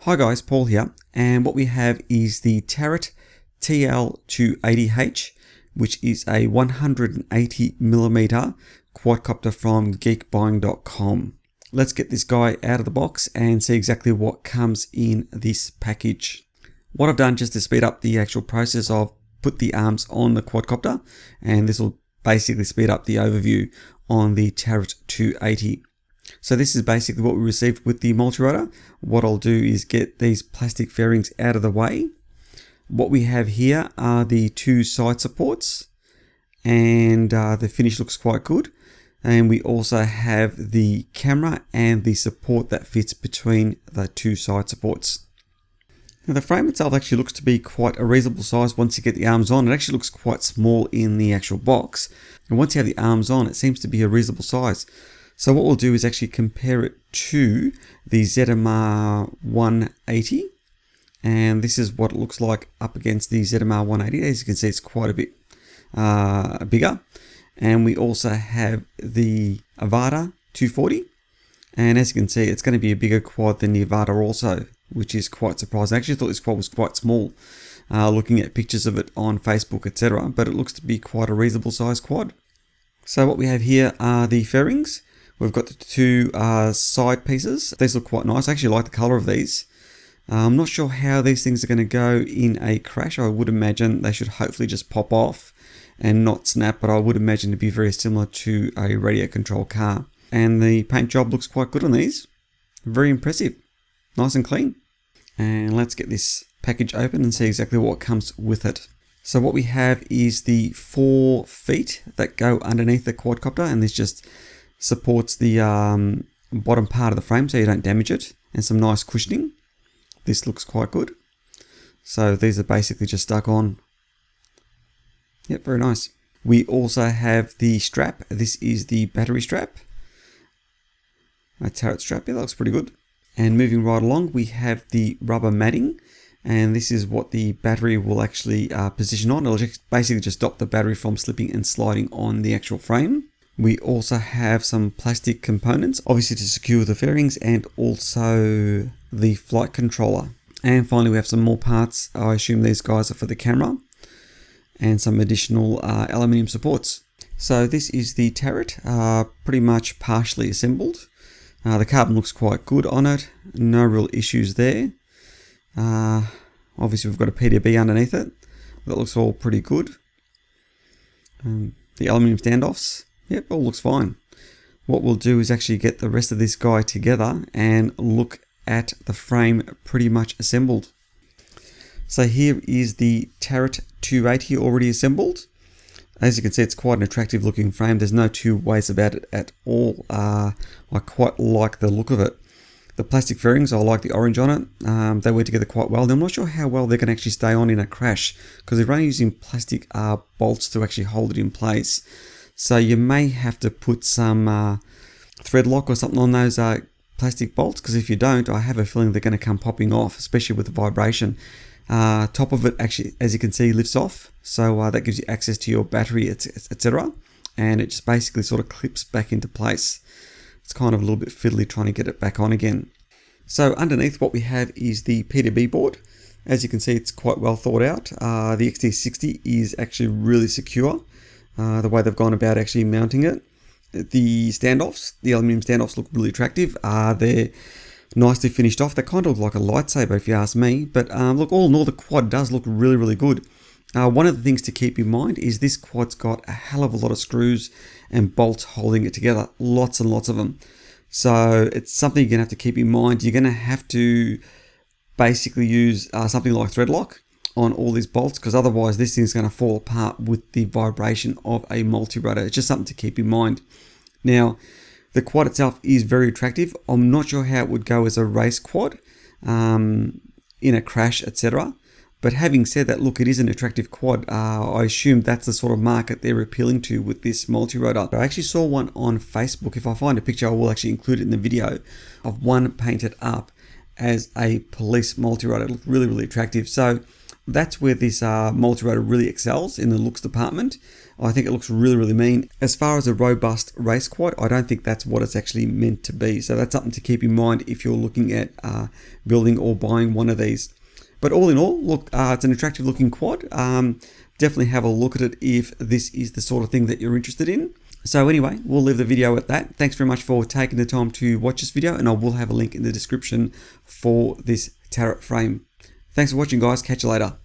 Hi guys, Paul here, and what we have is the TL280H, which is a 180mm quadcopter from geekbuying.com. Let's get this guy out of the box and see exactly what comes in this package. What I've done just to speed up the actual process of put the arms on the quadcopter, and this will basically speed up the overview on the Turret 280. So this is basically what we received with the multi-rotor. What I'll do is get these plastic fairings out of the way. What we have here are the two side supports, and the finish looks quite good. And we also have the camera and the support that fits between the two side supports. Now the frame itself actually looks to be quite a reasonable size once you get the arms on. It actually looks quite small in the actual box. And once you have the arms on, it seems to be a reasonable size. So what we'll do is actually compare it to the ZMR 180. And this is what it looks like up against the ZMR 180. As you can see, it's quite a bit bigger. And we also have the Avata 240. And as you can see, it's going to be a bigger quad than the Avata also, which is quite surprising. I actually thought this quad was quite small, looking at pictures of it on Facebook, etc. But it looks to be quite a reasonable size quad. So what we have here are the fairings. We've got the two side pieces. These look quite nice. I actually like the color of these. I'm not sure how these things are going to go in a crash. I would imagine they should hopefully just pop off and not snap, but I would imagine to be very similar to a radio control car. And the paint job looks quite good on these. Very impressive. Nice and clean. And let's get this package open and see exactly what comes with it. So what we have is the 4 feet that go underneath the quadcopter, and this just supports the bottom part of the frame so you don't damage it, and some nice cushioning. This looks quite good. So these are basically just stuck on. Yep, very nice. We also have the strap. This is the battery strap. A turret strap, yeah, that looks pretty good. And moving right along, we have the rubber matting. And this is what the battery will actually position on. It'll basically just stop the battery from slipping and sliding on the actual frame. We also have some plastic components, obviously to secure the fairings, and also the flight controller. And finally, we have some more parts. I assume these guys are for the camera, and some additional aluminium supports. So this is the turret, pretty much partially assembled. The carbon looks quite good on it. No real issues there. Obviously, we've got a Pdb underneath it. That looks all pretty good. The aluminium standoffs. Yep, all looks fine. What we'll do is actually get the rest of this guy together and look at the frame pretty much assembled. So here is the Turret 280 already assembled. As you can see, it's quite an attractive looking frame. There's no two ways about it at all. I quite like the look of it. The plastic fairings, I like the orange on it. They work together quite well. I'm not sure how well they can actually stay on in a crash, because they're only using plastic bolts to actually hold it in place. So you may have to put some Threadlock or something on those plastic bolts, because if you don't, I have a feeling they're going to come popping off, especially with the vibration. Top of it actually, as you can see, lifts off, so that gives you access to your battery, etc. And it just basically sort of clips back into place. It's kind of a little bit fiddly trying to get it back on again. So underneath, what we have is the Pdb board. As you can see, it's quite well thought out. The XT60 is actually really secure. The way they've gone about actually mounting it. The standoffs, the aluminium standoffs look really attractive. They're nicely finished off. They kind of look like a lightsaber if you ask me. But look, all in all, the quad does look really, really good. One of the things to keep in mind is this quad's got a hell of a lot of screws and bolts holding it together. Lots and lots of them. So it's something you're going to have to keep in mind. You're going to have to basically use something like Threadlock on all these bolts, because otherwise this thing's going to fall apart with the vibration of a multi-rotor. It's just something to keep in mind. Now, the quad itself is very attractive. I'm not sure how it would go as a race quad in a crash, etc. But having said that, look, it is an attractive quad. I assume that's the sort of market they're appealing to with this multi-rotor. I actually saw one on Facebook. If I find a picture, I will actually include it in the video, of one painted up as a police multi-rotor. It looked really, really attractive. So That's where this multi-rotor really excels in the looks department. I think it looks really, really mean. As far as a robust race quad, I don't think that's what it's actually meant to be. So that's something to keep in mind if you're looking at building or buying one of these. But all in all, look, it's an attractive looking quad. Definitely have a look at it if this is the sort of thing that you're interested in. So anyway, we'll leave the video at that. Thanks very much for taking the time to watch this video, and I will have a link in the description for this turret frame. Thanks for watching, guys. Catch you later.